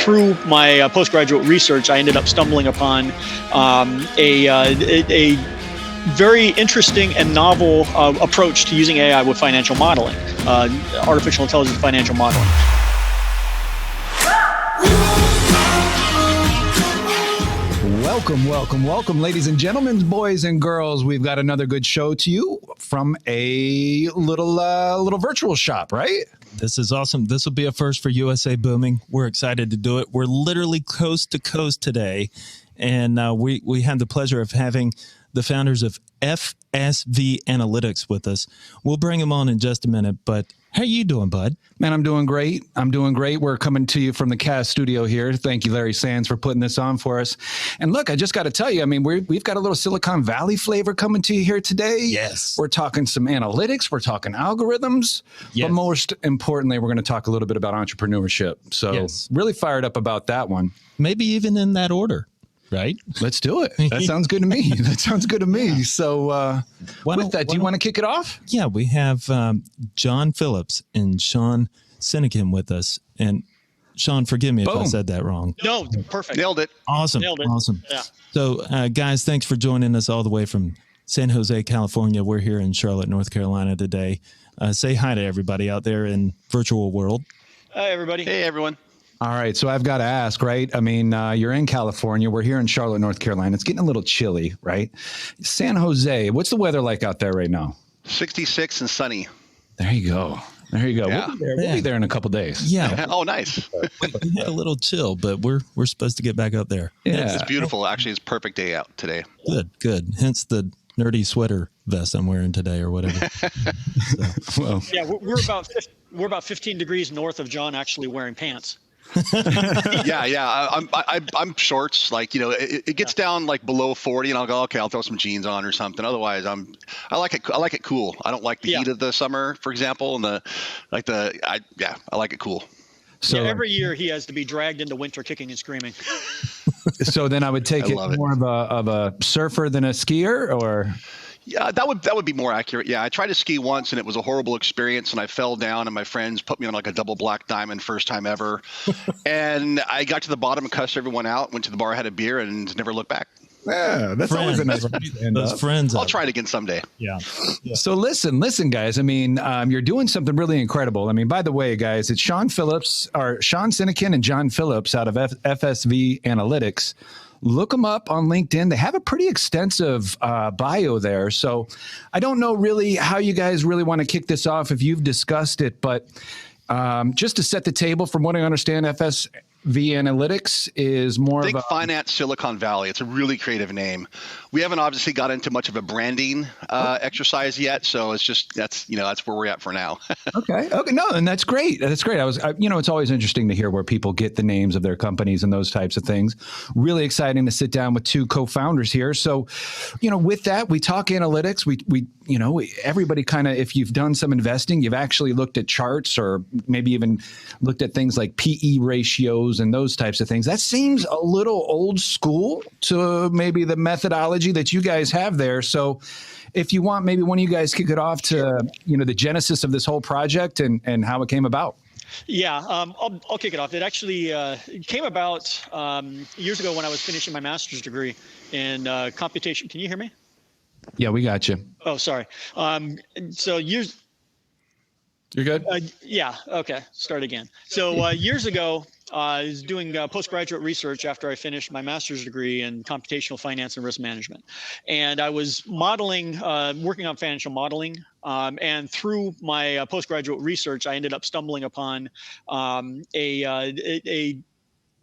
through my postgraduate research, I ended up stumbling upon a very interesting and novel approach to using AI with financial modeling, artificial intelligence financial modeling. Welcome, ladies and gentlemen, boys and girls. We've got another good show to you from a little virtual shop, right? This is awesome. This will be a first for USA Booming. We're excited to do it. We're literally coast to coast today, and we had the pleasure of having the founders of FSV Analytics with us. We'll bring them on in just a minute, but how you doing, bud? Man, I'm doing great. We're coming to you from the Cast studio here. Thank you, Larry Sands, for putting this on for us. And look, I just got to tell you, I mean, we've got a little Silicon Valley flavor coming to you here today. Yes. We're talking some analytics. We're talking algorithms. Yes. But most importantly, we're going to talk a little bit about entrepreneurship. So really fired up about that one. Maybe even in that order. Right? Let's do it. That sounds good to me. Yeah. So with that, do you want to kick it off? Yeah, we have John Phillips and Sean Sinykin with us. And Sean, forgive me if I said that wrong. No, perfect. Nailed it. Awesome. Awesome. Yeah. So guys, thanks for joining us all the way from San Jose, California. We're here in Charlotte, North Carolina today. Say hi to everybody out there in virtual world. Hi, everybody. Hey, everyone. All right. So I've got to ask, right? I mean, you're in California. We're here in Charlotte, North Carolina. It's getting a little chilly, right? San Jose, what's the weather like out there right now? 66 and sunny. There you go. Yeah. We'll be there in a couple days. Yeah. Oh, nice. We had a little chill, but we're supposed to get back up there. Yeah. It's beautiful. Actually, it's a perfect day out today. Good. Hence the nerdy sweater vest I'm wearing today or whatever. Yeah, we're about 15 degrees north of John actually wearing pants. Yeah. I'm shorts. Like, it gets down like below 40, and I'll go, okay, I'll throw some jeans on or something. Otherwise, I like it cool. I don't like the heat of the summer, for example, and I like it cool. So every year he has to be dragged into winter kicking and screaming. So then I would take it more of a surfer than a skier, or? Yeah, that would be more accurate. Yeah, I tried to ski once and it was a horrible experience, and I fell down and my friends put me on like a double black diamond first time ever. And I got to the bottom and cussed everyone out, went to the bar, had a beer, and never looked back. Yeah, that's always a nice those friends. I'll try it again someday. Yeah. So listen, guys. I mean, you're doing something really incredible. I mean, by the way, guys, it's Sean Sinykin and John Phillips out of FSV Analytics. Look them up on LinkedIn. They have a pretty extensive bio there. So I don't know really how you guys really want to kick this off if you've discussed it, but just to set the table, from what I understand, FSV Analytics is more Think of a finance Silicon Valley. It's a really creative name. We haven't obviously got into much of a branding exercise yet, so it's just that's where we're at for now. Okay. No, and that's great. It's always interesting to hear where people get the names of their companies and those types of things. Really exciting to sit down with two co-founders here. So, with that, we talk analytics. We everybody kind of, if you've done some investing, you've actually looked at charts or maybe even looked at things like PE ratios and those types of things. That seems a little old school to maybe the methodology that you guys have there. So if you want, maybe one of you guys kick it off to, the genesis of this whole project and how it came about. Yeah, I'll kick it off. It actually came about years ago when I was finishing my master's degree in computation. Can you hear me? Yeah, we got you. Oh, sorry. So years. You're good? Yeah. Okay. Start again. So years ago, I was doing postgraduate research after I finished my master's degree in computational finance and risk management. And I was modeling, working on financial modeling. And through my postgraduate research, I ended up stumbling upon a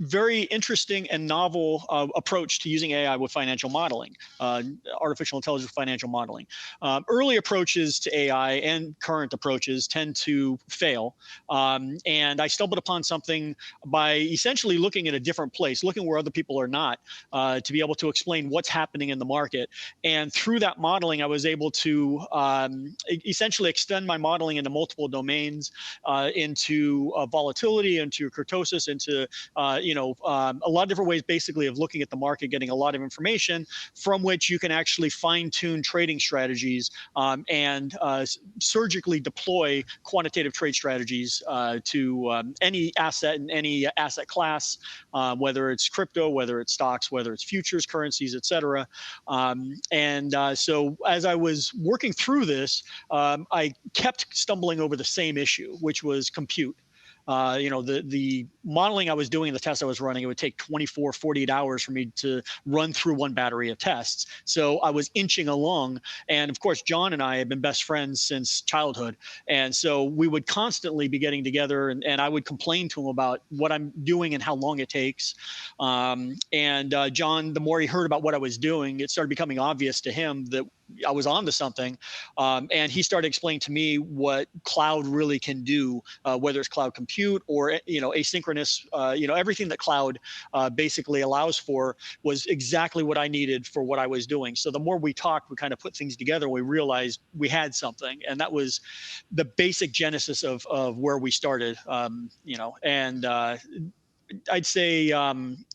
very interesting and novel approach to using AI with financial modeling, artificial intelligence financial modeling. Early approaches to AI and current approaches tend to fail. And I stumbled upon something by essentially looking at a different place, looking where other people are not, to be able to explain what's happening in the market. And through that modeling, I was able to essentially extend my modeling into multiple domains, into volatility, into kurtosis, into a lot of different ways basically of looking at the market, getting a lot of information from which you can actually fine tune trading strategies and surgically deploy quantitative trade strategies to any asset in any asset class, whether it's crypto, whether it's stocks, whether it's futures, currencies, et cetera. So as I was working through this, I kept stumbling over the same issue, which was compute. The modeling I was doing, the tests I was running, it would take 24, 48 hours for me to run through one battery of tests. So I was inching along. And of course, John and I have been best friends since childhood. And so we would constantly be getting together, and I would complain to him about what I'm doing and how long it takes. John, the more he heard about what I was doing, it started becoming obvious to him that I was onto something. And he started explaining to me what cloud really can do, whether it's cloud compute or, asynchronous, everything that cloud basically allows for was exactly what I needed for what I was doing. So the more we talked, we kind of put things together, and we realized we had something. And that was the basic genesis of where we started, I'd say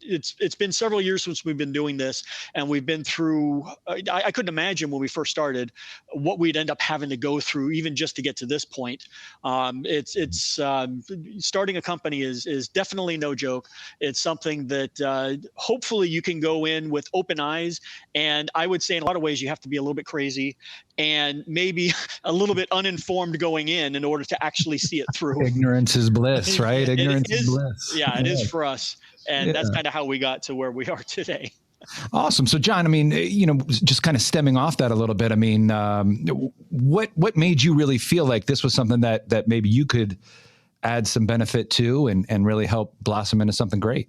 it's been several years since we've been doing this, and we've been through. I couldn't imagine when we first started what we'd end up having to go through, even just to get to this point. Starting a company is definitely no joke. It's something that hopefully you can go in with open eyes, and I would say in a lot of ways you have to be a little bit crazy and maybe a little bit uninformed going in order to actually see it through. Ignorance is bliss, right? Ignorance is bliss. Yeah, it is for us. And that's kind of how we got to where we are today. Awesome. So, John, just kind of stemming off that a little bit, what made you really feel like this was something that maybe you could add some benefit to and really help blossom into something great?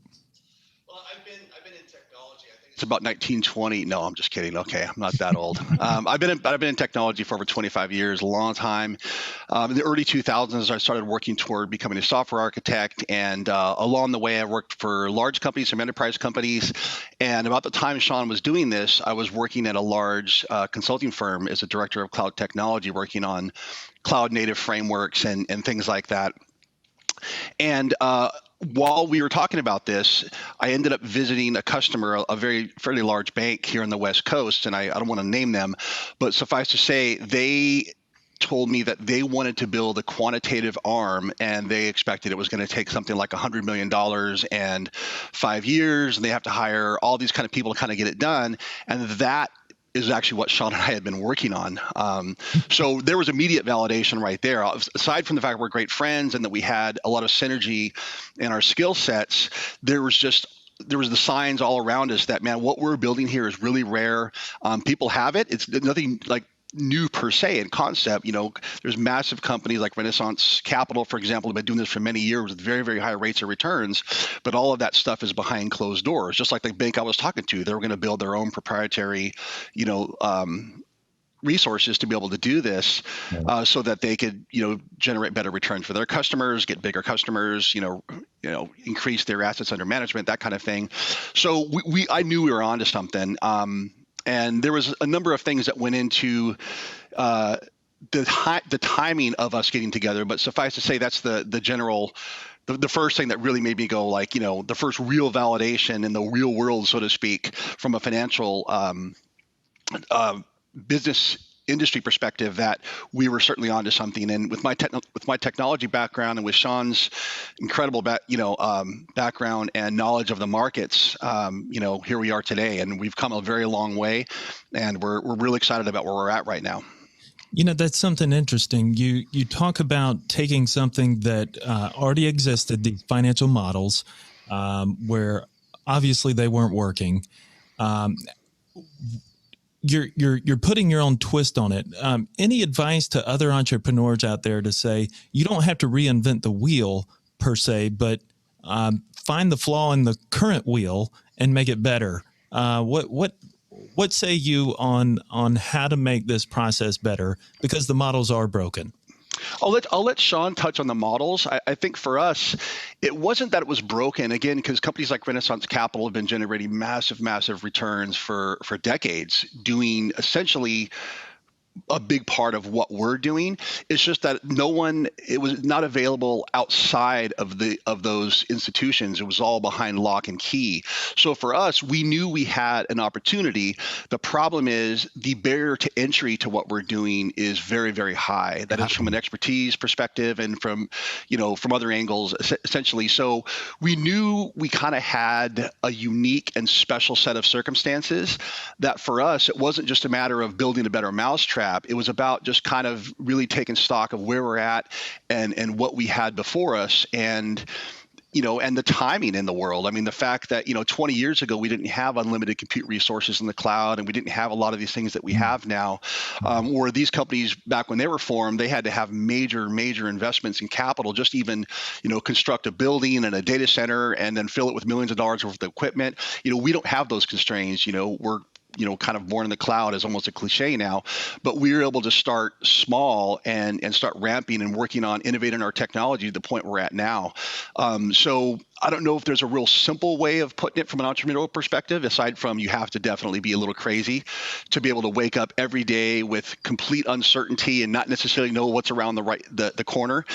Well, I've been in technology. I think it's about 1920. No, I'm just kidding. Okay, I'm not that old. I've been in technology for over 25 years, a long time. In the early 2000s, I started working toward becoming a software architect, and along the way, I worked for large companies, some enterprise companies. And about the time Sean was doing this, I was working at a large consulting firm as a director of cloud technology, working on cloud native frameworks and things like that. And while we were talking about this, I ended up visiting a customer, a fairly large bank here on the West Coast, and I don't want to name them, but suffice to say, they told me that they wanted to build a quantitative arm, and they expected it was going to take something like $100 million and 5 years, and they have to hire all these kind of people to kind of get it done. And that is actually what Sean and I had been working on. So there was immediate validation right there. Aside from the fact we're great friends and that we had a lot of synergy in our skill sets, there was the signs all around us that, man, what we're building here is really rare. People have it. It's nothing like new per se in concept. There's massive companies like Renaissance Capital, for example, have been doing this for many years with very, very high rates of returns, but all of that stuff is behind closed doors. Just like the bank I was talking to, they were going to build their own proprietary, resources to be able to do this, so that they could, generate better returns for their customers, get bigger customers, increase their assets under management, that kind of thing. So I knew we were onto something. And there was a number of things that went into the timing of us getting together. But suffice to say, that's the general, the first thing that really made me go like, the first real validation in the real world, so to speak, from a financial business industry perspective, that we were certainly onto something. And with my technology background and with Sean's incredible background and knowledge of the markets, here we are today, and we've come a very long way, and we're really excited about where we're at right now. That's something interesting. You talk about taking something that already existed, these financial models, where obviously they weren't working. You're putting your own twist on it. Any advice to other entrepreneurs out there to say you don't have to reinvent the wheel per se, but find the flaw in the current wheel and make it better? What say you on how to make this process better, because the models are broken? I'll let Sean touch on the models. I think for us, it wasn't that it was broken, again, because companies like Renaissance Capital have been generating massive returns for decades, doing essentially a big part of what we're doing. It's just that it was not available outside of those institutions. It was all behind lock and key. So for us, we knew we had an opportunity. The problem is the barrier to entry to what we're doing is very, very high. That is from an expertise perspective and from other angles, essentially. So we knew we kind of had a unique and special set of circumstances that for us, it wasn't just a matter of building a better mousetrap. It was about just kind of really taking stock of where we're at and what we had before us, and the timing in the world. I mean, the fact that 20 years ago we didn't have unlimited compute resources in the cloud, and we didn't have a lot of these things that we have now. Where these companies back when they were formed, they had to have major investments in capital, just even construct a building and a data center, and then fill it with millions of dollars worth of equipment. We don't have those constraints. We're kind of born in the cloud is almost a cliche now, but we were able to start small and start ramping and working on innovating our technology to the point we're at now. So I don't know if there's a real simple way of putting it from an entrepreneurial perspective, aside from you have to definitely be a little crazy to be able to wake up every day with complete uncertainty and not necessarily know what's around the corner.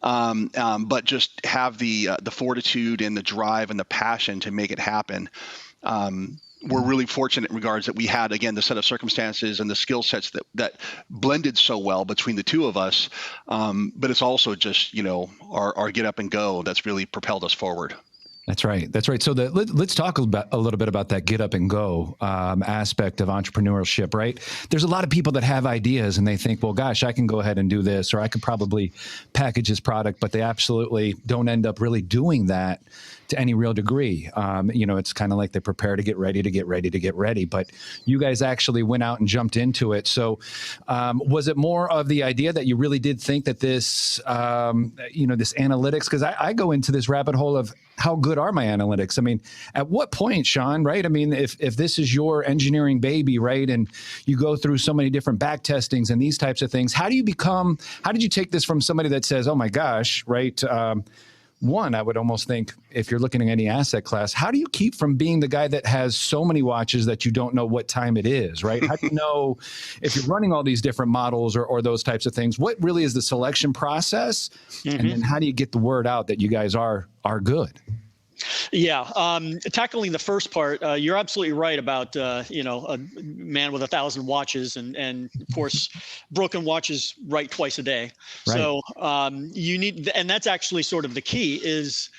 But just have the fortitude and the drive and the passion to make it happen. We're really fortunate in regards that we had, again, the set of circumstances and the skill sets that blended so well between the two of us. But it's also just, our get up and go that's really propelled us forward. That's right. That's right. So let's talk a little bit about that get up and go aspect of entrepreneurship, right? There's a lot of people that have ideas and they think, well, gosh, I can go ahead and do this, or I could probably package this product, but they absolutely don't end up really doing that to any real degree. It's kind of like they prepare to get ready, but you guys actually went out and jumped into it. So was it more of the idea that you really did think that this, this analytics, because I go into this rabbit hole of how good are my analytics? I mean, at what point, Sean, right? I mean, if this is your engineering baby, right, and you go through so many different back testings and these types of things, how did you take this from somebody that says, oh my gosh, right? One, I would almost think if you're looking at any asset class, how do you keep from being the guy that has so many watches that you don't know what time it is, right? How do you know if you're running all these different models or those types of things? What really is the selection process? Mm-hmm. And then how do you get the word out that you guys are good? Yeah, tackling the first part, you're absolutely right about a man with 1,000 watches, and of course, broken watches right twice a day. Right. So you need, and that's actually sort of the key is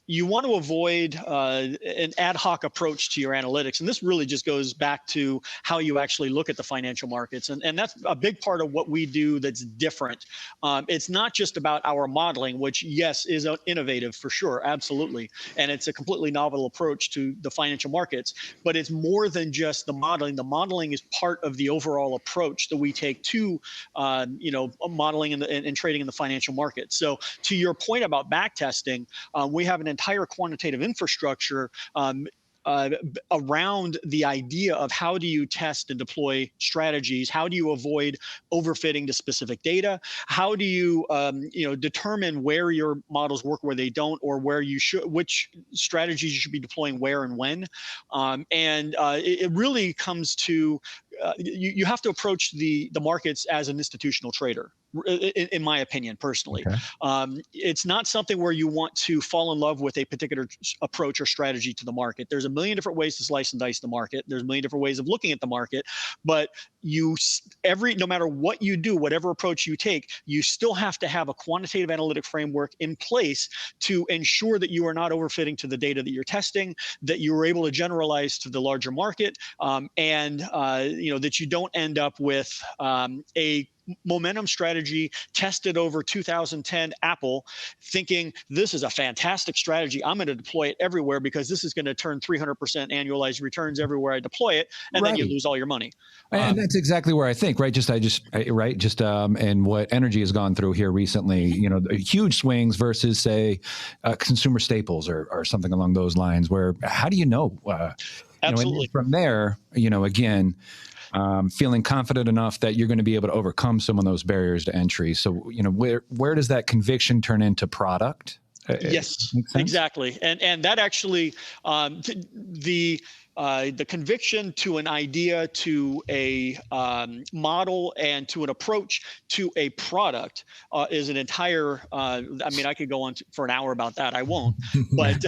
you want to avoid an ad hoc approach to your analytics, and this really just goes back to how you actually look at the financial markets, and that's a big part of what we do that's different. It's not just about our modeling, which yes is innovative for sure, absolutely. And it's a completely novel approach to the financial markets, but it's more than just the modeling. The modeling is part of the overall approach that we take to, modeling and trading in the financial markets. So to your point about back testing, we have an entire quantitative infrastructure around the idea of how do you test and deploy strategies? How do you avoid overfitting to specific data? How do you, determine where your models work, where they don't, or where you should, which strategies you should be deploying where and when? It really comes to you have to approach the markets as an institutional trader, in my opinion, personally. Okay. It's not something where you want to fall in love with a particular approach or strategy to the market. There's a million different ways to slice and dice the market. There's a million different ways of looking at the market, but no matter what you do, whatever approach you take, you still have to have a quantitative analytic framework in place to ensure that you are not overfitting to the data that you're testing, that you are able to generalize to the larger market, that you don't end up with a momentum strategy tested over 2010 Apple, thinking this is a fantastic strategy. I'm going to deploy it everywhere because this is going to turn 300% annualized returns everywhere I deploy it, and then you lose all your money. And that's exactly where I think, right? And what energy has gone through here recently, huge swings versus say consumer staples or something along those lines. Where how do you know? Absolutely. From there, again. Feeling confident enough that you're going to be able to overcome some of those barriers to entry. So, where does that conviction turn into product? Yes, exactly. And that actually, the conviction to an idea, to a model, and to an approach to a product is an entire. I mean, I could go on for an hour about that. I won't, but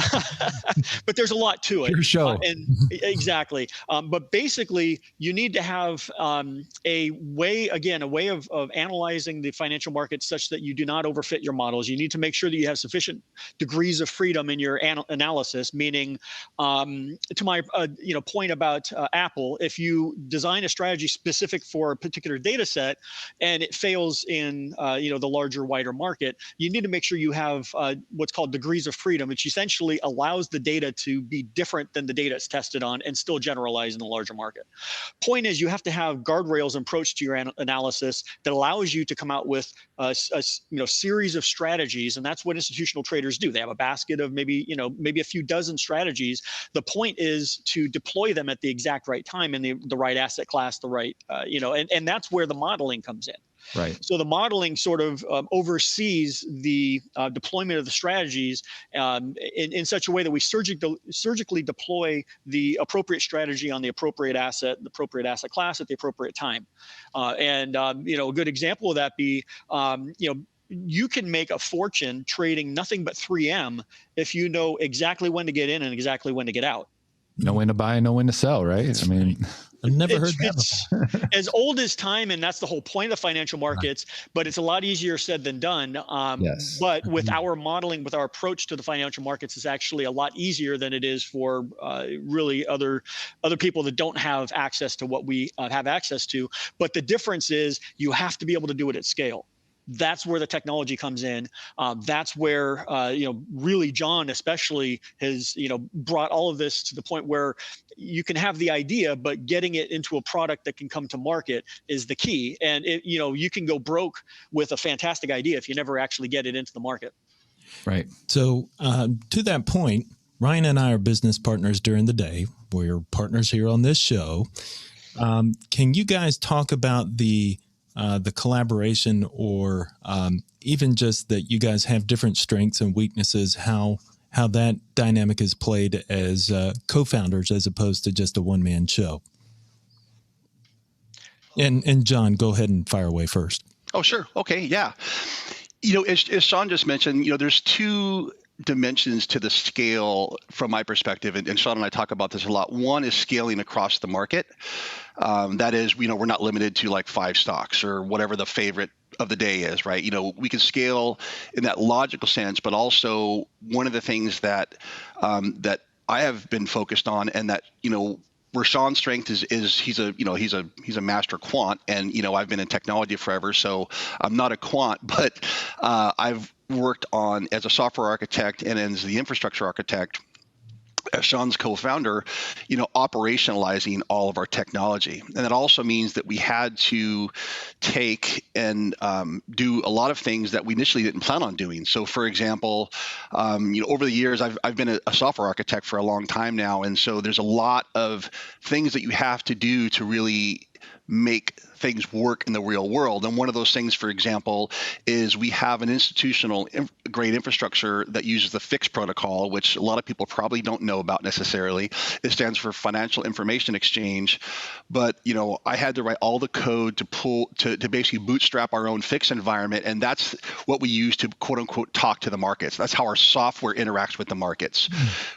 but there's a lot to it. Your show. And exactly. But basically, you need to have a way of analyzing the financial markets such that you do not overfit your models. You need to make sure that you have sufficient degrees of freedom in your analysis. Meaning, to my point about Apple, if you design a strategy specific for a particular data set and it fails in the larger, wider market, you need to make sure you have what's called degrees of freedom, which essentially allows the data to be different than the data it's tested on and still generalize in the larger market. Point is, you have to have guardrails and approach to your analysis that allows you to come out with a series of strategies, and that's what institutional traders do. They have a basket of maybe a few dozen strategies. The point is to deploy them at the exact right time in the right asset class, the right and that's where the modeling comes in. Right. So the modeling sort of oversees the deployment of the strategies in such a way that we surgically deploy the appropriate strategy on the appropriate asset class at the appropriate time. A good example of that be, you can make a fortune trading nothing but 3M if you know exactly when to get in and exactly when to get out. Know when to buy and know when to sell, right? I mean, I've never heard that before. As old as time, and that's the whole point of financial markets, but it's a lot easier said than done. Yes. But with our modeling, with our approach to the financial markets, it's actually a lot easier than it is for really other people that don't have access to what we have access to. But the difference is you have to be able to do it at scale. That's where the technology comes in. That's where, really John especially has, brought all of this to the point where you can have the idea, but getting it into a product that can come to market is the key. And, you can go broke with a fantastic idea if you never actually get it into the market. Right. So to that point, Ryan and I are business partners during the day. We're partners here on this show. Can you guys talk about the collaboration or even just that you guys have different strengths and weaknesses, how that dynamic is played as co-founders as opposed to just a one-man show? And John, go ahead and fire away first. Oh, sure. Okay. Yeah. As Sean just mentioned, there's two dimensions to the scale from my perspective, and Sean and I talk about this a lot. One is scaling across the market. That is, we're not limited to like 5 stocks or whatever the favorite of the day is, right? We can scale in that logical sense, but also one of the things that that I have been focused on, and that where Sean's strength is he's a master quant, and I've been in technology forever, so I'm not a quant, but I've worked on as a software architect and as the infrastructure architect, as Sean's co-founder, operationalizing all of our technology. And that also means that we had to take and do a lot of things that we initially didn't plan on doing. So for example, over the years, I've been a software architect for a long time now. And so there's a lot of things that you have to do to really make things work in the real world. And one of those things, for example, is we have an institutional grade infrastructure that uses the FIX protocol, which a lot of people probably don't know about necessarily. It stands for Financial Information Exchange. But, I had to write all the code to basically bootstrap our own FIX environment. And that's what we use to quote unquote talk to the markets. That's how our software interacts with the markets.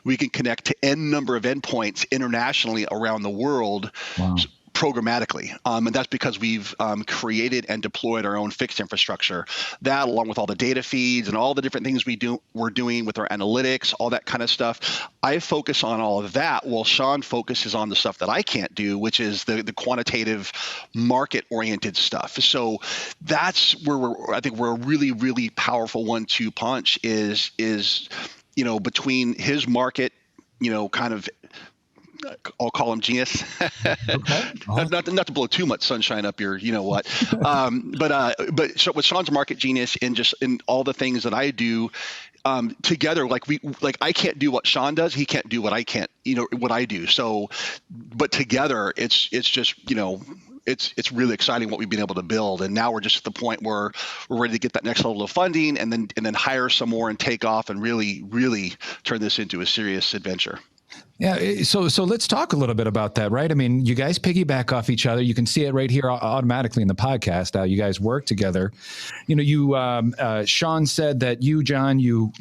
We can connect to N number of endpoints internationally around the world. Wow. Programmatically. And that's because we've created and deployed our own fixed infrastructure. That, along with all the data feeds and all the different things we're doing with our analytics, all that kind of stuff. I focus on all of that while Sean focuses on the stuff that I can't do, which is the quantitative market-oriented stuff. So that's where I think we're a really, really powerful 1-2 punch is between his market, kind of, I'll call him genius. Okay. not to blow too much sunshine up your, but so with Sean's market genius and just in all the things that I do together, like I can't do what Sean does, he can't do what I can't, what I do. So, but together, it's just it's really exciting what we've been able to build, and now we're just at the point where we're ready to get that next level of funding, and then hire some more and take off and really turn this into a serious adventure. Yeah. So let's talk a little bit about that, right? I mean, you guys piggyback off each other. You can see it right here automatically in the podcast. How you guys work together. Sean said that you, John, you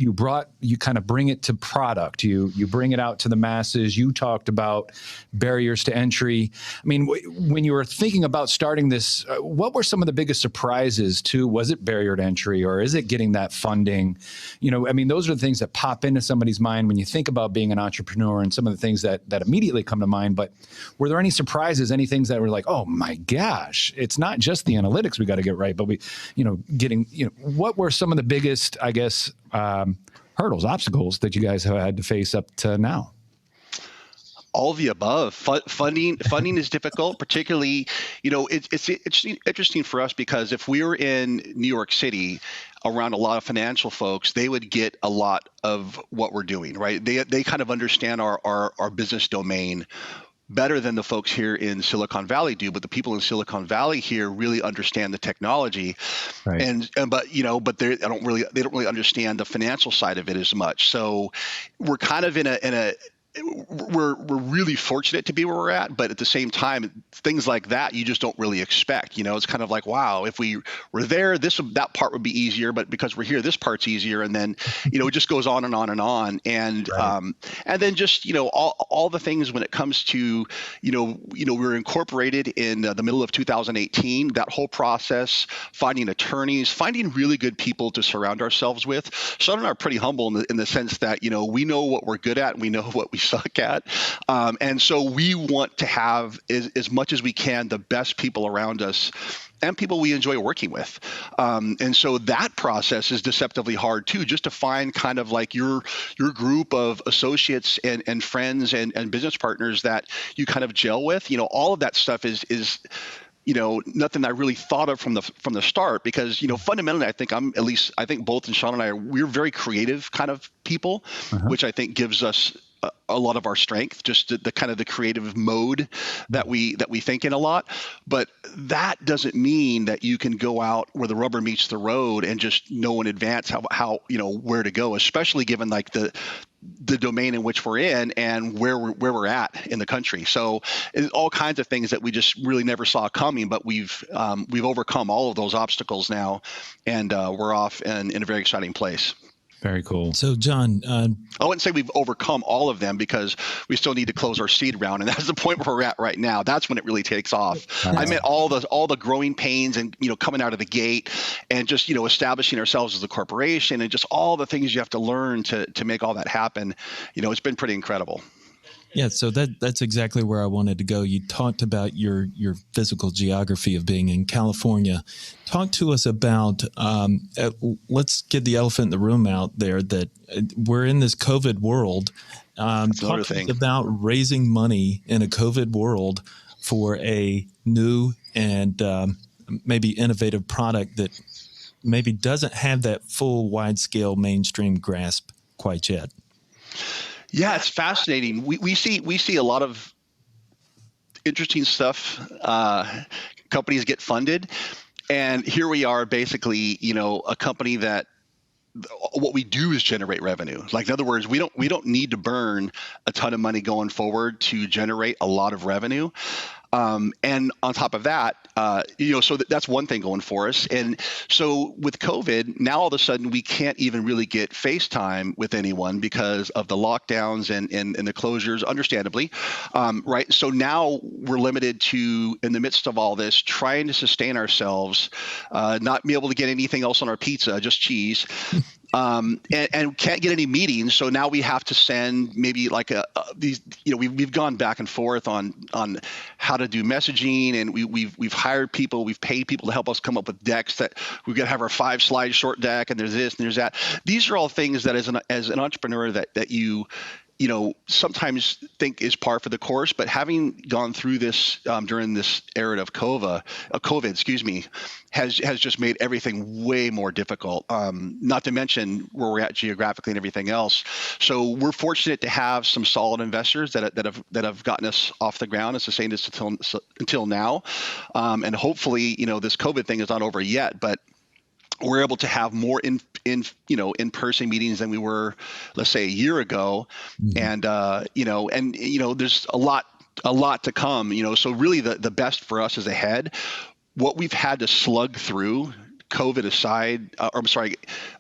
kind of bring it to product. You bring it out to the masses. You talked about barriers to entry. I mean, when you were thinking about starting this, what were some of the biggest surprises too? Was it barrier to entry, or is it getting that funding? I mean, those are the things that pop into somebody's mind when you think about being an entrepreneur, and some of the things that immediately come to mind. But were there any surprises, any things that were like, oh my gosh, it's not just the analytics we got to get right, but what were some of the biggest, I guess, hurdles, obstacles that you guys have had to face up to now? All of the above. Funding is difficult, particularly, it's interesting for us because if we were in New York City around a lot of financial folks, they would get a lot of what we're doing, right? They kind of understand our business domain better than the folks here in Silicon Valley do, but the people in Silicon Valley here really understand the technology, right. But they don't really understand the financial side of it as much. So we're kind of we're really fortunate to be where we're at, but at the same time, things like that you just don't really expect. It's kind of like, wow, if we were there, that part would be easier, but because we're here, this part's easier, and then it just goes on and on and on, and right. And then just all the things when it comes to we were incorporated in the middle of 2018. That whole process, finding attorneys, finding really good people to surround ourselves with. Sean and I are pretty humble in the sense that we know what we're good at, and we know what we suck at, and so we want to have as much as we can the best people around us and people we enjoy working with, and so that process is deceptively hard too, just to find kind of like your group of associates and friends and business partners that you kind of gel with. All of that stuff is nothing I really thought of from the start, because fundamentally I think both Sean and we're very creative kind of people, which I think gives us a lot of our strength, just the kind of the creative mode that we think in a lot. But that doesn't mean that you can go out where the rubber meets the road and just know in advance how where to go, especially given like the domain in which we're in and where we're at in the country. So all kinds of things that we just really never saw coming, but we've overcome all of those obstacles now, and we're off in a very exciting place. Very cool. So, John, I wouldn't say we've overcome all of them, because we still need to close our seed round, and that's the point where we're at right now. That's when it really takes off. I meant all the growing pains and coming out of the gate, and just establishing ourselves as a corporation, and just all the things you have to learn to make all that happen. It's been pretty incredible. Yeah, so that's exactly where I wanted to go. You talked about your physical geography of being in California. Talk to us about, let's get the elephant in the room out there, that we're in this COVID world. Talk to us about raising money in a COVID world for a new and maybe innovative product that maybe doesn't have that full wide-scale mainstream grasp quite yet. Yeah, it's fascinating. We see a lot of interesting stuff. Companies get funded, and here we are, basically, a company that what we do is generate revenue. Like, in other words, we don't need to burn a ton of money going forward to generate a lot of revenue. And on top of that, so that's one thing going for us. And so with COVID, now all of a sudden we can't even really get FaceTime with anyone because of the lockdowns and the closures, understandably, right? So now we're limited to, in the midst of all this, trying to sustain ourselves, not be able to get anything else on our pizza, just cheese. And can't get any meetings, so now we have to send maybe like we've gone back and forth on how to do messaging, and we've hired people, we've paid people to help us come up with decks that we've got to have our 5-slide short deck, and there's this and there's that. These are all things that as an entrepreneur that you sometimes think is par for the course, but having gone through this during this era of COVID, has just made everything way more difficult. Not to mention where we're at geographically and everything else. So we're fortunate to have some solid investors that have gotten us off the ground and sustained us until now. And hopefully, this COVID thing is not over yet, but we're able to have more in-person meetings than we were, let's say, a year ago. And there's a lot to come, so really the best for us is ahead. What we've had to slug through, COVID aside,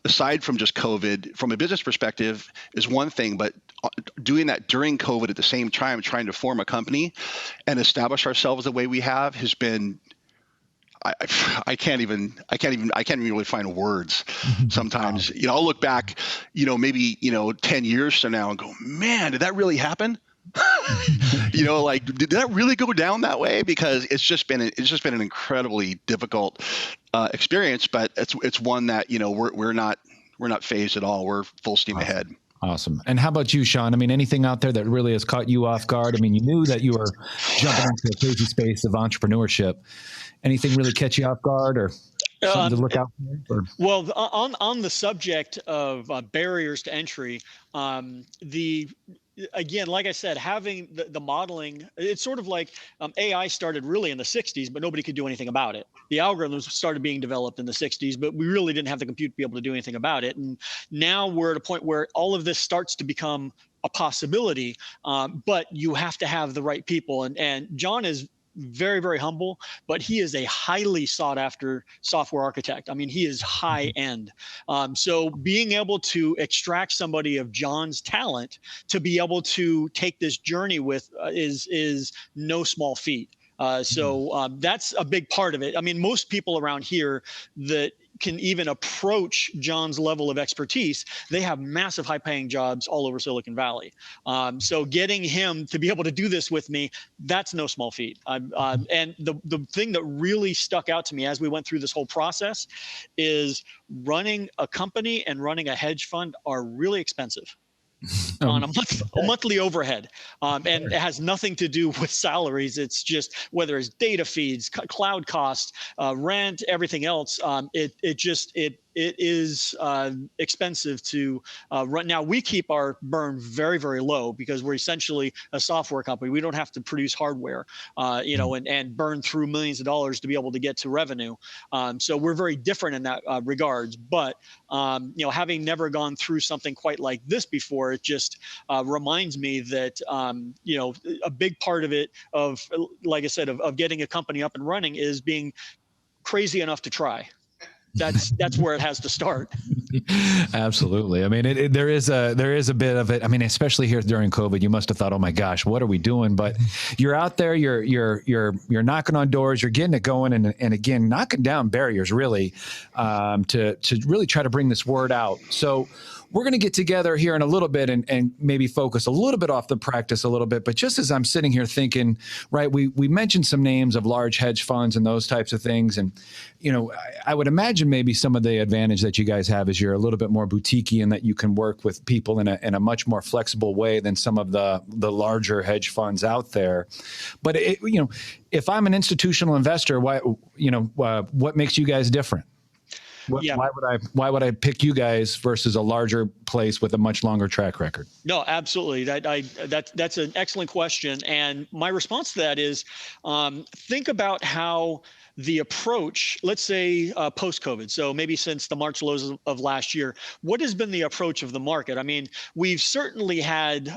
aside from just COVID, from a business perspective is one thing, but doing that during COVID at the same time, trying to form a company and establish ourselves the way we have has been, I can't even really find words sometimes. Wow. I'll look back, maybe 10 years from now and go, man, did that really happen? Did that really go down that way? Because it's just been an incredibly difficult experience, but it's one that we're not phased at all. We're full steam ahead. Awesome. And how about you, Sean? I mean, anything out there that really has caught you off guard? I mean, you knew that you were jumping into a crazy space of entrepreneurship. Anything really catch you off guard, or something to look out for? Well, on the subject of barriers to entry, again, like I said, having the modeling, it's sort of like AI started really in the 60s, but nobody could do anything about it. The algorithms started being developed in the 60s, but we really didn't have the compute to be able to do anything about it. And now we're at a point where all of this starts to become a possibility, but you have to have the right people. And John is very, very humble, but he is a highly sought after software architect. I mean, he is high end. So being able to extract somebody of John's talent to be able to take this journey with is no small feat. So that's a big part of it. I mean, most people around here that can even approach John's level of expertise, they have massive high-paying jobs all over Silicon Valley. So getting him to be able to do this with me, that's no small feat. And the thing that really stuck out to me as we went through this whole process is running a company and running a hedge fund are really expensive. On a monthly overhead, and it has nothing to do with salaries. It's just whether it's data feeds, cloud costs, rent, everything else. It is expensive to run. Now we keep our burn very, very low because we're essentially a software company. We don't have to produce hardware, and burn through millions of dollars to be able to get to revenue. So we're very different in that regards. But having never gone through something quite like this before, it just reminds me that a big part of it, like I said, of getting a company up and running is being crazy enough to try. That's where it has to start. Absolutely. I mean, there is a bit of it. I mean, especially here during COVID, you must have thought, oh my gosh, what are we doing? But you're out there, you're knocking on doors, you're getting it going, and again, knocking down barriers really to really try to bring this word out. So we're going to get together here in a little bit and maybe focus a little bit off the practice a little bit. But just as I'm sitting here thinking, right, we mentioned some names of large hedge funds and those types of things. And, I would imagine maybe some of the advantage that you guys have is you're a little bit more boutique-y and that you can work with people in a much more flexible way than some of the larger hedge funds out there. But, if I'm an institutional investor, what makes you guys different? Why would I pick you guys versus a larger place with a much longer track record? No, absolutely. That's an excellent question. And my response to that is think about how the approach, let's say post-COVID, so maybe since the March lows of last year, what has been the approach of the market? I mean, we've certainly had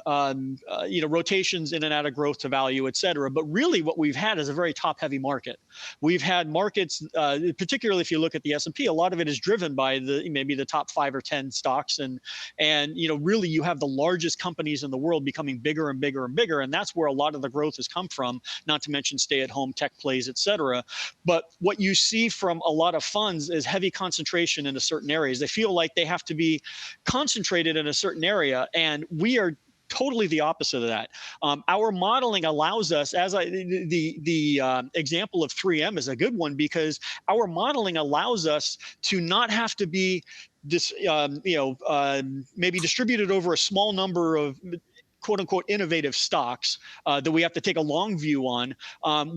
rotations in and out of growth to value, et cetera, but really what we've had is a very top-heavy market. We've had markets, particularly if you look at the S&P, a lot of it is driven by maybe the top 5 or 10 stocks, and really you have the largest companies in the world becoming bigger and bigger and bigger, and that's where a lot of the growth has come from. Not to mention stay-at-home tech plays, et cetera. But what you see from a lot of funds is heavy concentration into certain areas. They feel like they have to be concentrated in a certain area, and we are totally the opposite of that. Our modeling allows us, the example of 3M is a good one, because our modeling allows us to not have to be maybe distributed over a small number of quote unquote innovative stocks that we have to take a long view on,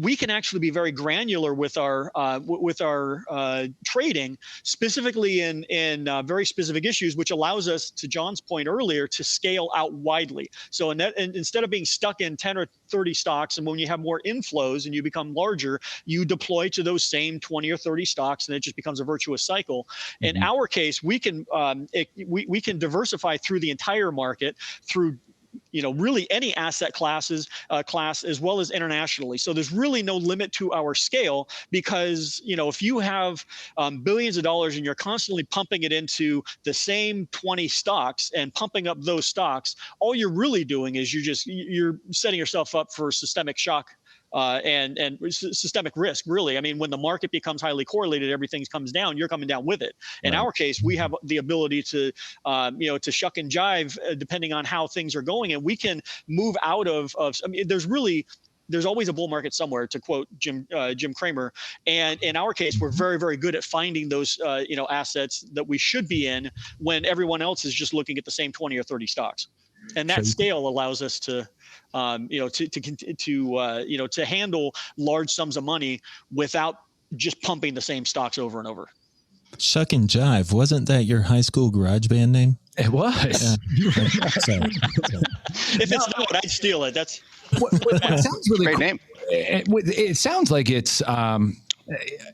we can actually be very granular with our trading, specifically in very specific issues, which allows us, to John's point earlier, to scale out widely. So instead of being stuck in 10 or 30 stocks, and when you have more inflows and you become larger, you deploy to those same 20 or 30 stocks, and it just becomes a virtuous cycle. In our case, we can diversify through the entire market through really any asset class as well as internationally. So there's really no limit to our scale, because if you have billions of dollars and you're constantly pumping it into the same 20 stocks and pumping up those stocks, all you're really doing is you're setting yourself up for systemic shock and systemic risk, really. I mean, when the market becomes highly correlated, everything comes down, you're coming down with it. In our case, we have the ability to shuck and jive depending on how things are going, and we can move out of I mean, there's always a bull market somewhere, to quote Jim Cramer. And in our case, we're very, very good at finding those assets that we should be in when everyone else is just looking at the same 20 or 30 stocks. And that scale allows us to handle large sums of money without just pumping the same stocks over and over. Shuck and Jive, wasn't that your high school garage band name? It was. If it's not, I'd steal it. That's what sounds really great cool. name. It sounds like it's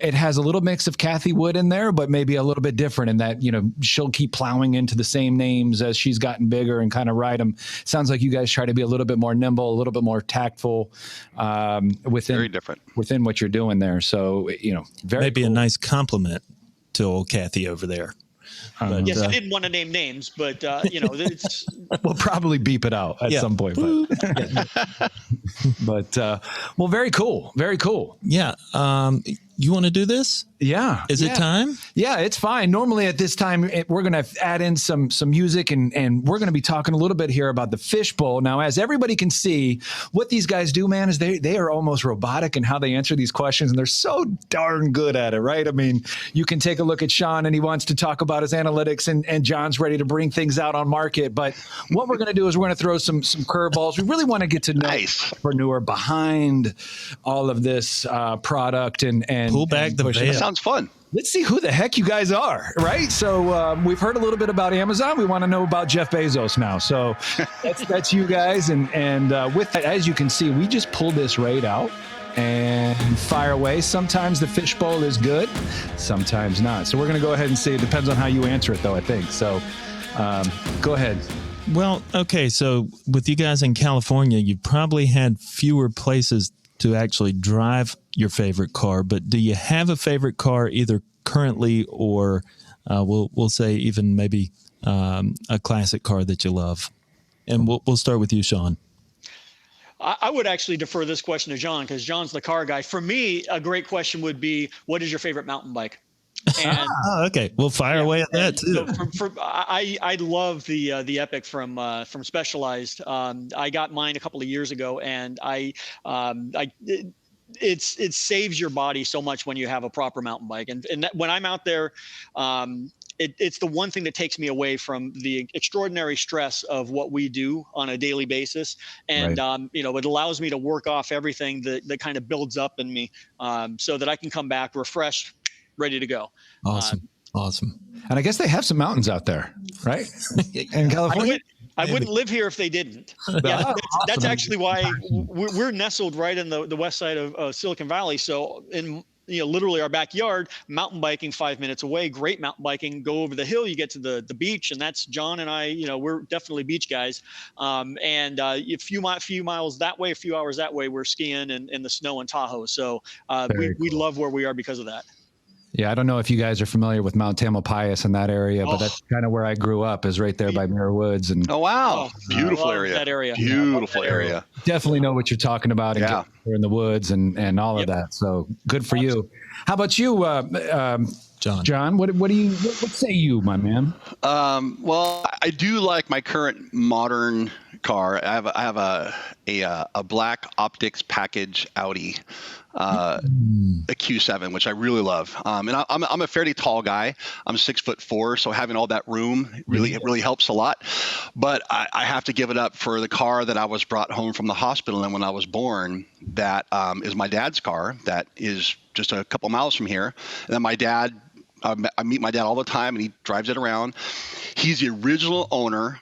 it has a little mix of Kathy Wood in there, but maybe a little bit different in that, she'll keep plowing into the same names as she's gotten bigger and kind of ride them. Sounds like you guys try to be a little bit more nimble, a little bit more tactful very different within what you're doing there. So, very maybe cool. A nice compliment to old Kathy over there. Yes, I didn't want to name names, but it's we'll probably beep it out at some point. But well, very cool. Very cool. Yeah. You want to do this? Yeah. Is it time? Yeah, it's fine. Normally at this time, we're going to add in some music, and we're going to be talking a little bit here about the fishbowl. Now, as everybody can see, what these guys do, man, is they are almost robotic in how they answer these questions, and they're so darn good at it, right? I mean, you can take a look at Sean, and he wants to talk about his analytics, and John's ready to bring things out on market. But what we're going to do is we're going to throw some curveballs. We really want to get to know the entrepreneur behind all of this product and pull back the veil. That sounds fun. Let's see who the heck you guys are, right? So we've heard a little bit about Amazon. We want to know about Jeff Bezos now. So that's you guys. And with that, as you can see, we just pulled this right out and fire away. Sometimes the fishbowl is good, sometimes not. So we're going to go ahead and see. It depends on how you answer it, though, I think. So go ahead. Well, okay. So with you guys in California, you probably had fewer places to actually drive your favorite car, but do you have a favorite car either currently or we'll say even maybe a classic car that you love? And we'll start with you, Sean. I would actually defer this question to John, because John's the car guy. For me, a great question would be, what is your favorite mountain bike? And, okay, we'll fire away at that too. So I love the Epic from Specialized. I got mine a couple of years ago, and it saves your body so much when you have a proper mountain bike. And when I'm out there, it's the one thing that takes me away from the extraordinary stress of what we do on a daily basis. And, it allows me to work off everything that kind of builds up in me, so that I can come back refreshed, ready to go. Awesome. And I guess they have some mountains out there, right? In California. I wouldn't live here if they didn't. Yeah, that's actually why we're nestled right in the west side of Silicon Valley. So in literally our backyard, mountain biking 5 minutes away, great mountain biking, go over the hill, you get to the beach, and that's John and I, we're definitely beach guys. And a few miles that way, a few hours that way, we're skiing in the snow in Tahoe. So we love where we are because of that. Yeah, I don't know if you guys are familiar with Mount Tamalpais in that area, but that's kind of where I grew up, is right there by Muir Woods. And oh, wow. Beautiful area. That area. Beautiful area. Definitely know what you're talking about. And in the woods and all of that. So good for you. How about you, John? John, what say you, my man? Well, I do like my current modern car. I have a black optics package Audi, a Q7, which I really love. And I'm a fairly tall guy. I'm 6'4", so having all that room really helps a lot. But I have to give it up for the car that I was brought home from the hospital and when I was born. That is my dad's car. That is just a couple miles from here. And then my dad, I meet my dad all the time, and he drives it around. He's the original owner.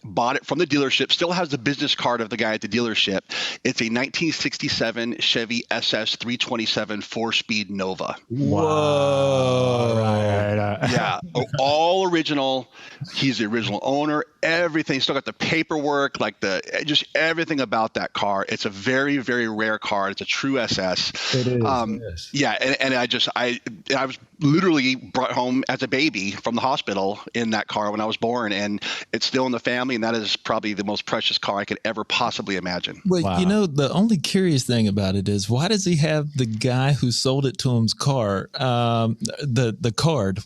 Bought it from the dealership, still has the business card of the guy at the dealership. It's a 1967 Chevy SS 327 4-speed Nova. Whoa. Right. Yeah, all original. He's the original owner. Everything. Still got the paperwork, like just everything about that car. It's a very, very rare car. It's a true SS. It is. Yes. Yeah, and I was literally brought home as a baby from the hospital in that car when I was born, and it's still in the family, and that is probably the most precious car I could ever possibly imagine. Well, Wow. you know, the only curious thing about it is, why does he have the guy who sold it to him's car, the card?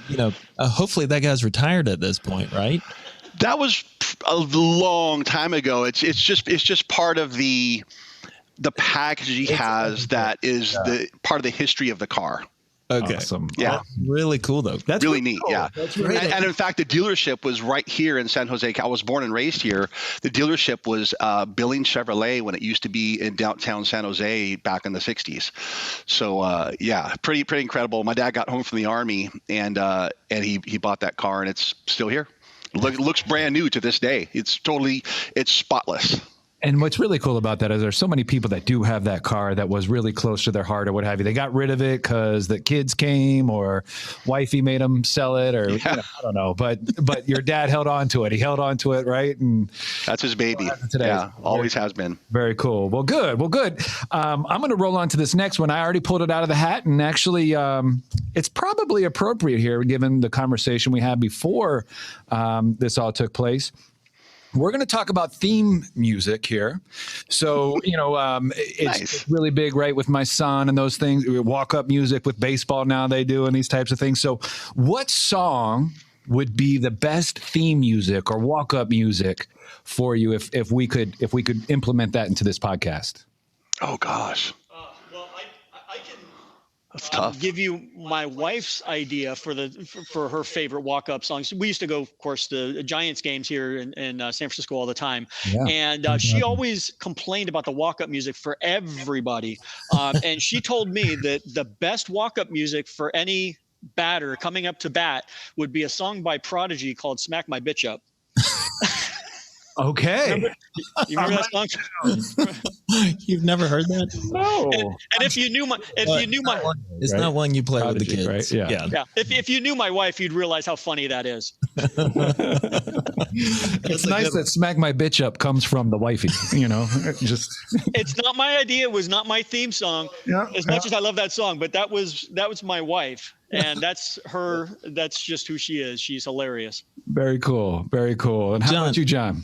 You know, hopefully that guy's retired at this point, right? That was a long time ago. It's just part of the package he has that is the part of the history of the car. Okay. Awesome. Yeah. Really cool, though. That's really neat. cool. Yeah. That's really and in fact, the dealership was right here in San Jose. I was born and raised here. The dealership was Billing Chevrolet when it used to be in downtown San Jose back in the 60s. So, yeah, pretty incredible. My dad got home from the Army, and he bought that car, and it's still here. It looks brand new to this day. It's spotless. And what's really cool about that is there's so many people that do have that car that was really close to their heart or what have you. They got rid of it because the kids came or wifey made them sell it, or you know, I don't know. But your dad held on to it. He held on to it, right? And that's his baby. Today. Yeah, always has been. Very cool. Well, good. I'm going to roll on to this next one. I already pulled it out of the hat, and actually, it's probably appropriate here given the conversation we had before this all took place. We're going to talk about theme music here. So, you know, it's really big, right, with my son and those things. Walk-up music with baseball now they do and these types of things. So what song would be the best theme music or walk-up music for you if we could implement that into this podcast? Oh, gosh. Well, I can That's tough. give you my wife's idea for her favorite walk-up songs. We used to go, of course, to Giants games here in San Francisco all the time. Yeah. And she always complained about the walk-up music for everybody. And she told me that the best walk-up music for any batter coming up to bat would be a song by Prodigy called Smack My Bitch Up. Okay. You remember that song? You've never heard that? No. And if you knew my It's Right. not one you play with the Prodigy, kids. right? Yeah. yeah, if you knew my wife, you'd realize how funny that is. It's nice that Smack My Bitch Up comes from the wifey, you know, just. It's not my idea. It was not my theme song. Yeah, as much as I love that song, but that was my wife, and that's her. That's just who she is. She's hilarious. Very cool. Very cool. And how John. about you, John?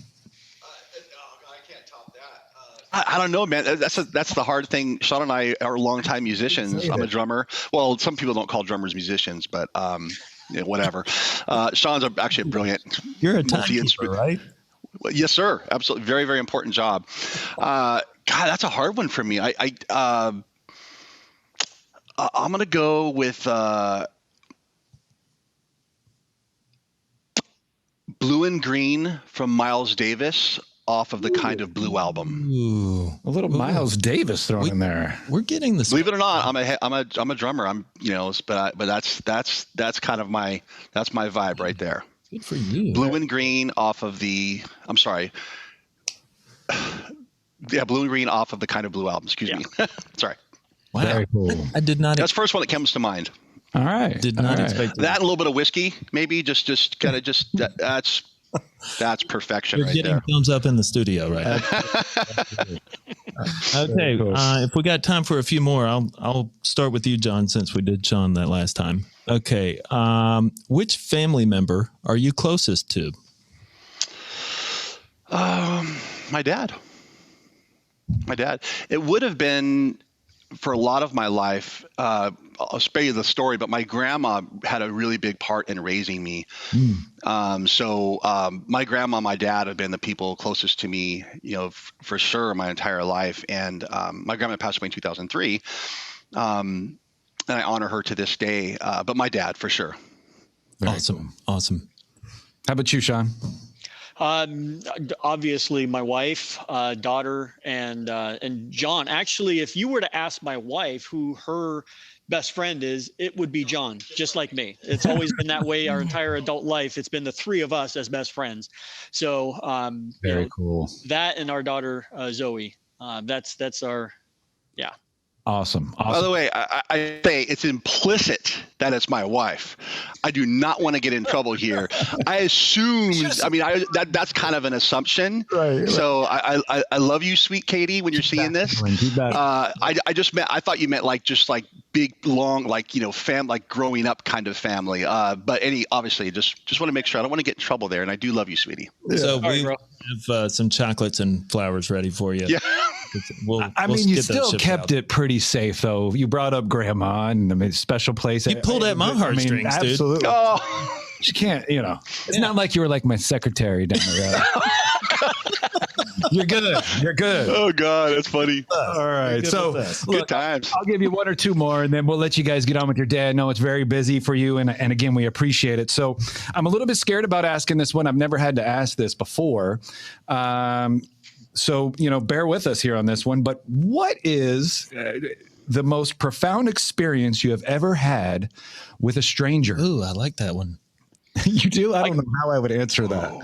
I don't know, man. That's the hard thing. Sean and I are longtime musicians. I'm a drummer. Well, some people don't call drummers musicians, but yeah, whatever. Sean's actually a brilliant. You're a timekeeper, right? Yes, sir. Absolutely. Very, very important job. God, that's a hard one for me. I'm going to go with Blue and Green from Miles Davis off of the Kind of Blue album. Ooh. A little Miles Davis thrown in there. We're getting this. Believe it or not, I'm a drummer. But that's kind of my vibe right there. Good for you. Blue and Green off of the. I'm sorry. Yeah, Blue and Green off of the Kind of Blue album. Excuse me. Sorry. Wow. Very cool. I did not. That's the first one that comes to mind. All right. Did not All right. expect That and a little bit of whiskey, maybe. Just kind of that's perfection You're right getting there. thumbs up in the studio, right? Okay. cool. If we got time for a few more, I'll start with you, John, since we did Sean that last time. Okay. Which family member are you closest to? My dad. It would have been for a lot of my life, I'll spare you the story, but my grandma had a really big part in raising me. So my grandma, my dad have been the people closest to me, for sure my entire life. And my grandma passed away in 2003. And I honor her to this day. But my dad, for sure. Awesome. Awesome. How about you, Sean? Obviously my wife, daughter, and John. Actually, if you were to ask my wife who her best friend is, it would be John, just like me. It's always been that way our entire adult life. It's been the three of us as best friends. So very cool. That and our daughter Zoe. That's our, yeah. Awesome. By the way, I say it's implicit that it's my wife. I do not want to get in trouble here. I assumed. That's kind of an assumption. Right. So I love you, sweet Katie. When you're seeing this, I thought you meant like just like big, long, like like growing up kind of family. But obviously, just want to make sure I don't want to get in trouble there. And I do love you, sweetie. So we have some chocolates and flowers ready for you. Yeah. You still kept it pretty safe, though. You brought up grandma and a special place. You pulled at my heartstrings, absolutely. dude. Oh, you can't. It's not like you were like my secretary down the road. You're good. You're good. Oh God, that's funny. All right, so good times. I'll give you one or two more, and then we'll let you guys get on with your day. I know it's very busy for you, and again, we appreciate it. So I'm a little bit scared about asking this one. I've never had to ask this before. So, bear with us here on this one, but what is the most profound experience you have ever had with a stranger? Ooh, I like that one. You do? I don't know how I would answer that.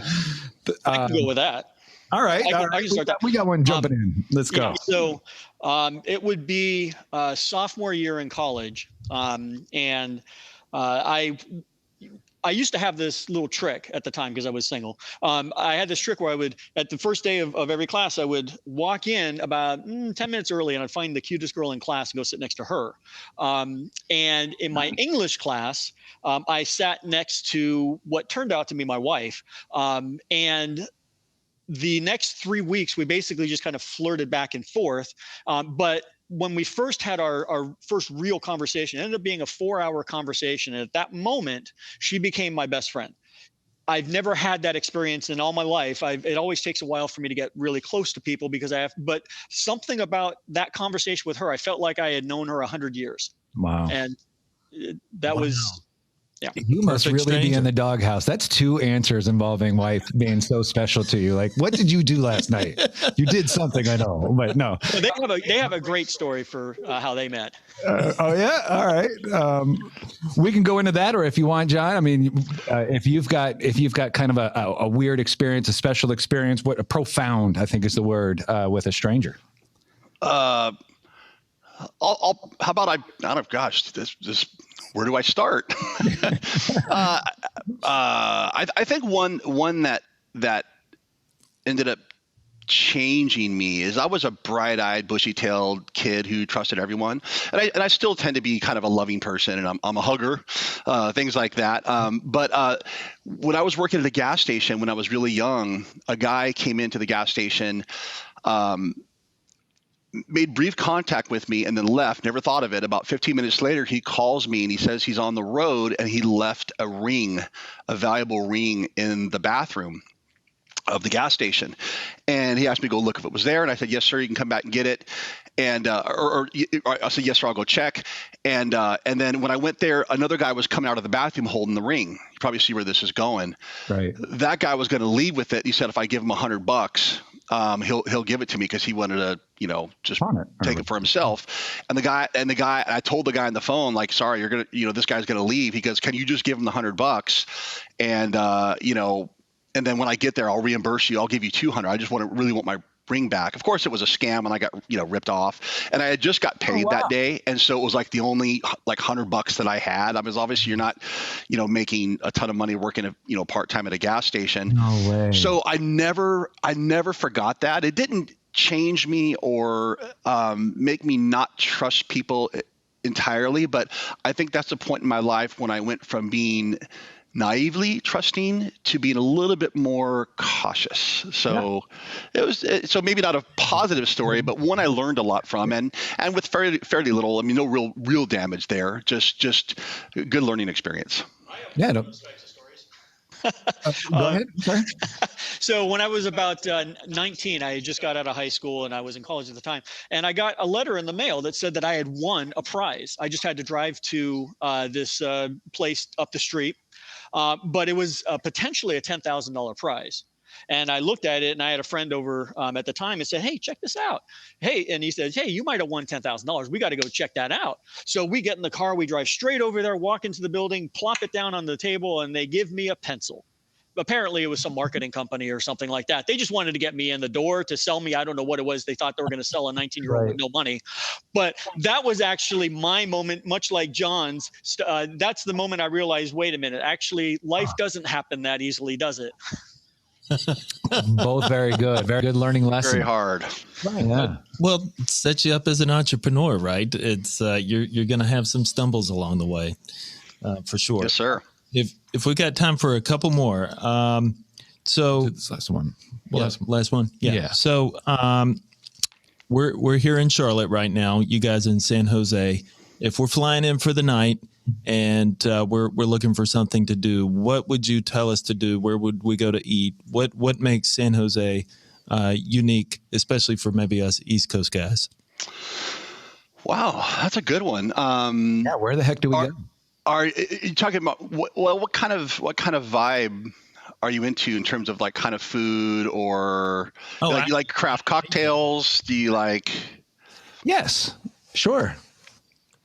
I can go with that. All right. I can start that. We got one jumping in. Let's go. So it would be sophomore year in college. And I used to have this little trick at the time because I was single. I had this trick where I would, at the first day of every class, I would walk in about 10 minutes early and I'd find the cutest girl in class and go sit next to her. And in my English class, I sat next to what turned out to be my wife. And the next 3 weeks, we basically just kind of flirted back and forth. But when we first had our first real conversation, it ended up being a 4-hour conversation. And at that moment, she became my best friend. I've never had that experience in all my life. It always takes a while for me to get really close to people because but something about that conversation with her, I felt like I had known her 100 years. Wow. And that was, yeah. You must really be in the doghouse. That's 2 answers involving wife being so special to you. Like, what did you do last night? You did something, I know, but no. So they have a great story for how they met. Oh yeah, all right. We can go into that, or if you want, John. I mean, if you've got kind of a weird experience, a special experience, a profound, I think is the word, with a stranger. How about I don't know, gosh, this where do I start? I think one that ended up changing me is I was a bright-eyed, bushy-tailed kid who trusted everyone, and I still tend to be kind of a loving person, and I'm a hugger, things like that. But when I was working at a gas station when I was really young, a guy came into the gas station. Made brief contact with me and then left, never thought of it. About 15 minutes later, he calls me and he says he's on the road and he left a valuable ring in the bathroom of the gas station. And he asked me to go look if it was there. And I said, yes, sir, you can come back and get it. And or I said, yes, sir, I'll go check. And then when I went there, another guy was coming out of the bathroom holding the ring. You probably see where this is going. Right. That guy was going to leave with it. He said, if I give him $100, he'll give it to me because he wanted to, just take it for himself. And I told the guy on the phone, like, sorry, you're gonna, this guy's gonna leave. He goes, can you just give him the $100? And and then when I get there, I'll reimburse you. I'll give you $200. I just really want my ring back. Of course, it was a scam, and I got ripped off. And I had just got paid that day, and so it was like the only like $100 that I had. I was obviously you're not making a ton of money working part time at a gas station. No way. So I never forgot that. It didn't change me or make me not trust people entirely, but I think that's the point in my life when I went from being naively trusting to being a little bit more cautious. So it was so maybe not a positive story, but one I learned a lot from, and with fairly little. I mean, no real damage there. Just good learning experience. Yeah. No. Go ahead. Sorry. So when I was about 19, I just got out of high school and I was in college at the time. And I got a letter in the mail that said that I had won a prize. I just had to drive to this place up the street, but it was potentially a $10,000 prize. And I looked at it, and I had a friend over at the time and said, "Hey, check this out." Hey, and he says, "Hey, you might have won $10,000. We got to go check that out." So we get in the car, we drive straight over there, walk into the building, plop it down on the table, and they give me a pencil. Apparently it was some marketing company or something like that. They just wanted to get me in the door to sell me. I don't know what it was. They thought they were going to sell a 19-year-old with no money. But that was actually my moment, much like John's. That's the moment I realized, wait a minute, actually life doesn't happen that easily, does it? Both very good. Very good learning lesson. Very hard. Right, yeah. Well, it sets you up as an entrepreneur, right? It's you're going to have some stumbles along the way, for sure. Yes, sir. If we got time for a couple more, so This last one. last one, yeah. So we're here in Charlotte right now. You guys in San Jose. If we're flying in for the night and we're looking for something to do, what would you tell us to do? Where would we go to eat? What makes San Jose unique, especially for maybe us East Coast guys? Wow, that's a good one. Yeah, where the heck do we go? Are you talking about what kind of vibe are you into in terms of like kind of food, or you like craft cocktails? Do you like? Yes, sure.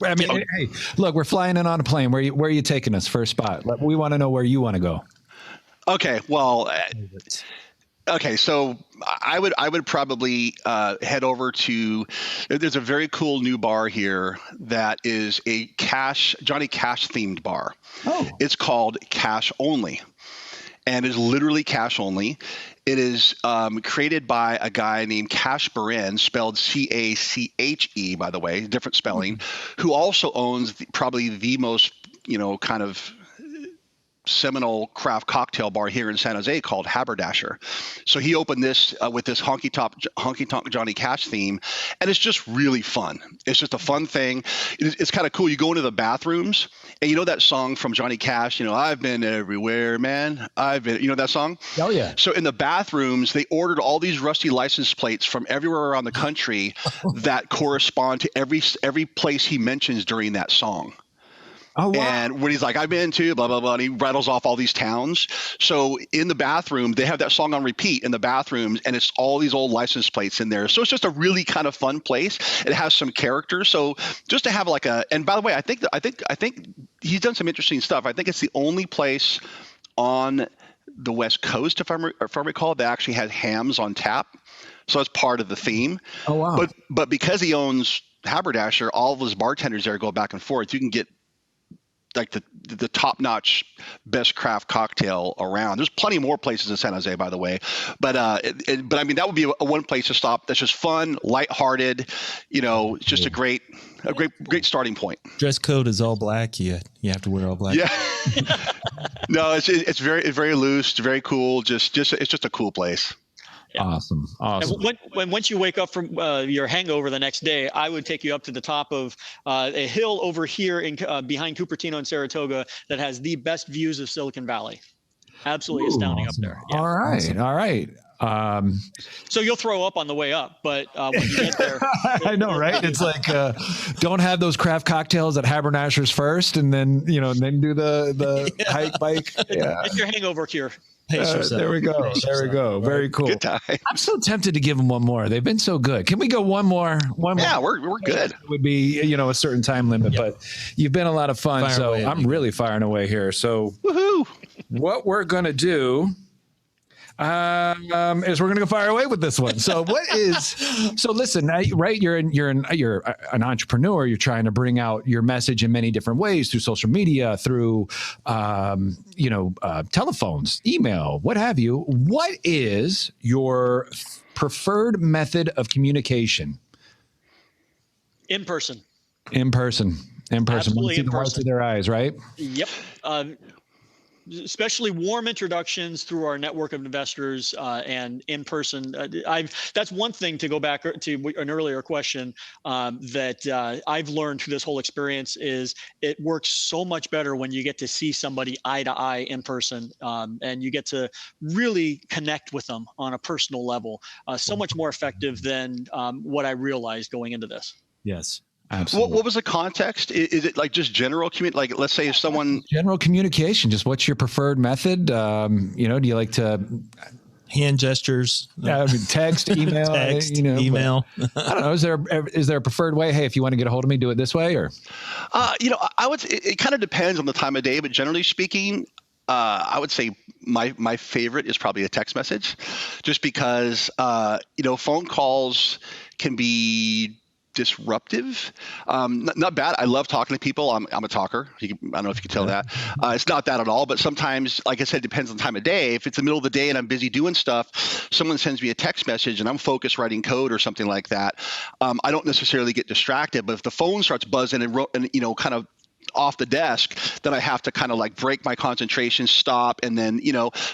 I mean, hey, look, we're flying in on a plane. Where are you taking us? First spot. We want to know where you want to go. Okay, well, okay, so I would probably head over to. There's a very cool new bar here that is a Johnny Cash themed bar. Oh, it's called Cash Only, and is literally cash only. It is created by a guy named Cash Barin, spelled C-A-C-H-E, by the way, different spelling, who also owns probably the most kind of seminal craft cocktail bar here in San Jose called Haberdasher. So he opened this with this honky tonk Johnny Cash theme, and it's just really fun. It's just a fun thing. It's kind of cool. You go into the bathrooms, and you know that song from Johnny Cash, I've been everywhere, man. I've been, that song? Oh, yeah. So in the bathrooms, they ordered all these rusty license plates from everywhere around the country that correspond to every place he mentions during that song. Oh, wow. And when he's like, I've been to blah, blah, blah, and he rattles off all these towns. So in the bathroom, they have that song on repeat in the bathrooms, and it's all these old license plates in there. So it's just a really kind of fun place. It has some character. So just to have like and by the way, I think he's done some interesting stuff. I think it's the only place on the West Coast, if I recall, that actually has hams on tap. So that's part of the theme. Oh, wow. But because he owns Haberdasher, all of his bartenders there go back and forth. You can get like the top-notch best craft cocktail around. There's plenty more places in San Jose, by the way, but I mean that would be a one place to stop. That's just fun, lighthearted. It's just a great starting point. Dress code is all black. You have to wear all black. Yeah. No, it's very loose, very cool. It's just a cool place. Yeah. Awesome. And once you wake up from your hangover the next day, I would take you up to the top of a hill over here behind Cupertino and Saratoga that has the best views of Silicon Valley. Absolutely astounding awesome. Up there. Yeah. All right. Awesome. All right. So you'll throw up on the way up, but when you get there, I know, right? It's like don't have those craft cocktails at Haberdasher's first, and then then do the hike bike. Yeah, it's your hangover cure. There we go. There we go. Very cool. Good time. I'm so tempted to give them one more. They've been so good. Can we go one more? Yeah, we're good. It would be a certain time limit, but you've been a lot of fun. So I'm really firing away here. So woohoo! What we're gonna do is we're going to go fire away with this one. So listen, right? You're an entrepreneur. You're trying to bring out your message in many different ways through social media, through, telephones, email, what have you. What is your preferred method of communication? In person. In person. Absolutely in person. The whites of their eyes, right? Yep. especially warm introductions through our network of investors and in person. That's one thing, to go back to an earlier question, that I've learned through this whole experience is it works so much better when you get to see somebody eye to eye in person, and you get to really connect with them on a personal level. So much more effective than what I realized going into this. Yes. Absolutely. What was the context? Is it like just general like, let's say if someone general communication, just what's your preferred method? Do you like to hand gestures? Text, email, email. I don't know. Is there a preferred way? Hey, if you want to get a hold of me, do it this way, or? I would. It kind of depends on the time of day, but generally speaking, I would say my favorite is probably a text message, just because phone calls can be disruptive. Not bad. I love talking to people. I'm a talker. I don't know if you can tell that. It's not that at all, but sometimes, like I said, it depends on the time of day. If it's the middle of the day and I'm busy doing stuff, someone sends me a text message and I'm focused writing code or something like that, I don't necessarily get distracted. But if the phone starts buzzing and kind of off the desk, then I have to kind of like break my concentration, stop, and then,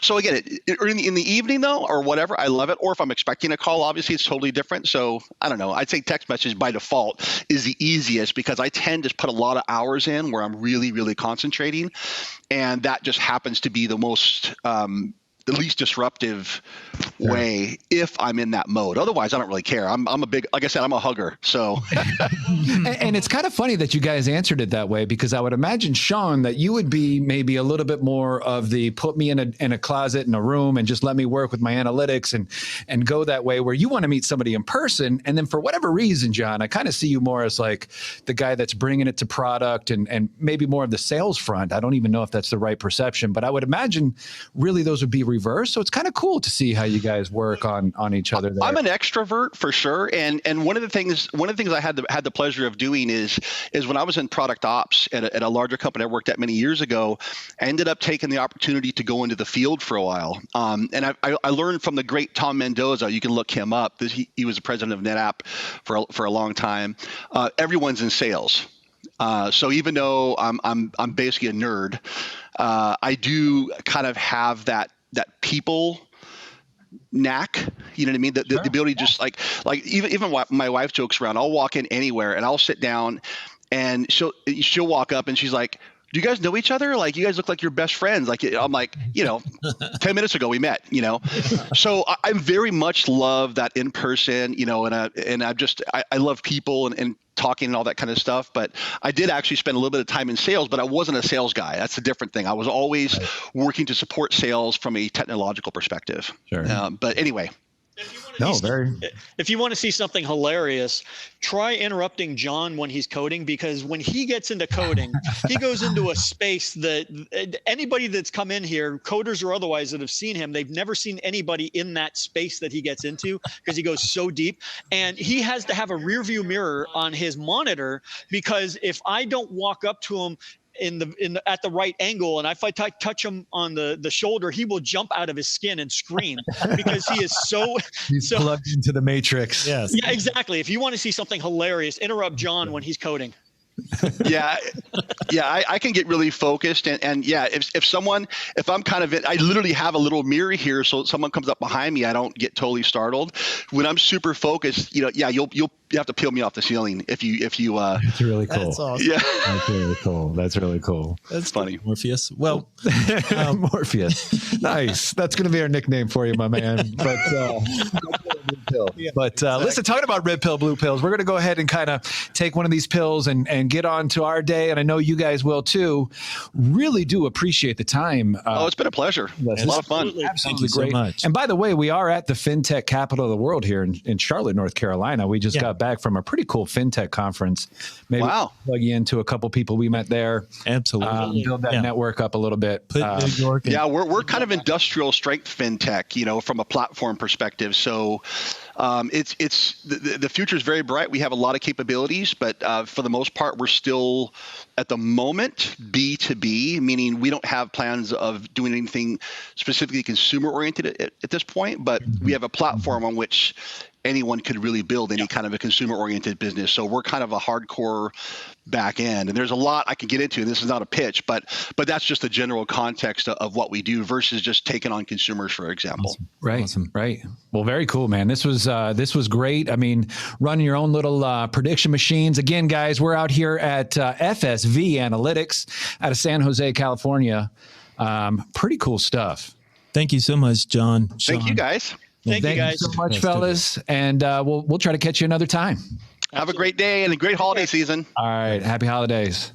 so again, in the evening though, or whatever, I love it. Or if I'm expecting a call, obviously it's totally different. So I don't know. I'd say text message by default is the easiest, because I tend to put a lot of hours in where I'm really, really concentrating. And that just happens to be the least disruptive way if I'm in that mode. Otherwise, I don't really care. I'm a big, like I said, I'm a hugger. So, and it's kind of funny that you guys answered it that way, because I would imagine, Sean, that you would be maybe a little bit more of the put me in a closet in a room and just let me work with my analytics and go that way, where you want to meet somebody in person. And then for whatever reason, John, I kind of see you more as like the guy that's bringing it to product and maybe more of the sales front. I don't even know if that's the right perception, but I would imagine really those would be reversed. So it's kind of cool to see how you guys work on each other there. I'm an extrovert for sure, and one of the things I had the pleasure of doing is when I was in product ops at a larger company I worked at many years ago, I ended up taking the opportunity to go into the field for a while, and I learned from the great Tom Mendoza. You can look him up. He was the president of NetApp for a long time. Everyone's in sales. So even though I'm basically a nerd, I do kind of have that people knack, you know what I mean? The ability to just like even my wife jokes around. I'll walk in anywhere and I'll sit down, and she'll walk up and she's like, "Do you guys know each other? Like, you guys look like you're best friends." Like, I'm like, 10 minutes ago we met, So I very much love that in person, and I love people and talking and all that kind of stuff. But I did actually spend a little bit of time in sales, but I wasn't a sales guy. That's a different thing. I was always working to support sales from a technological perspective. Sure. But anyway. If you want to see something hilarious, try interrupting John when he's coding, because when he gets into coding, he goes into a space that anybody that's come in here, coders or otherwise, that have seen him, they've never seen anybody in that space that he gets into, because he goes so deep. And he has to have a rear view mirror on his monitor, because if I don't walk up to him at the right angle, and if I touch him on the shoulder, he will jump out of his skin and scream, because he is he's plugged into the matrix. Yes. Yeah, exactly. If you want to see something hilarious, interrupt John when he's coding. Yeah, I can get really focused, and yeah, if I'm kind of I literally have a little mirror here, so someone comes up behind me, I don't get totally startled. When I'm super focused, you have to peel me off the ceiling if you. That's really cool. That's awesome. Yeah, that's really cool. That's funny. Morpheus. Well, Morpheus. Nice. That's going to be our nickname for you, my man. But listen, talking about red pill, blue pills, we're going to go ahead and kind of take one of these pills and get on to our day. And I know you guys will too. Really do appreciate the time. It's been a pleasure. It's a lot of fun. Absolutely Thank you great. so much. And by the way, we are at the Fintech capital of the world here in Charlotte, North Carolina. We just got back from a pretty cool Fintech conference. Maybe wow. Plug you into a couple people we met there. Absolutely. Build that network up a little bit. Put New York. We're kind of industrial strength Fintech, from a platform perspective. So it's the future is very bright. We have a lot of capabilities, but for the most part, we're still at the moment B2B, meaning we don't have plans of doing anything specifically consumer oriented at this point. But we have a platform on which anyone could really build any kind of a consumer-oriented business. So we're kind of a hardcore back end, and there's a lot I can get into. This is not a pitch, but that's just the general context of what we do versus just taking on consumers, for example. Awesome. Right. Right. Well, very cool, man. This was great. I mean, running your own little prediction machines. Again, guys, we're out here at FSV Analytics out of San Jose, California. Pretty cool stuff. Thank you so much, John. Thank you, guys. Thank you guys so much, fellas. And we'll try to catch you another time. Have a great day and a great holiday season. All right. Happy holidays.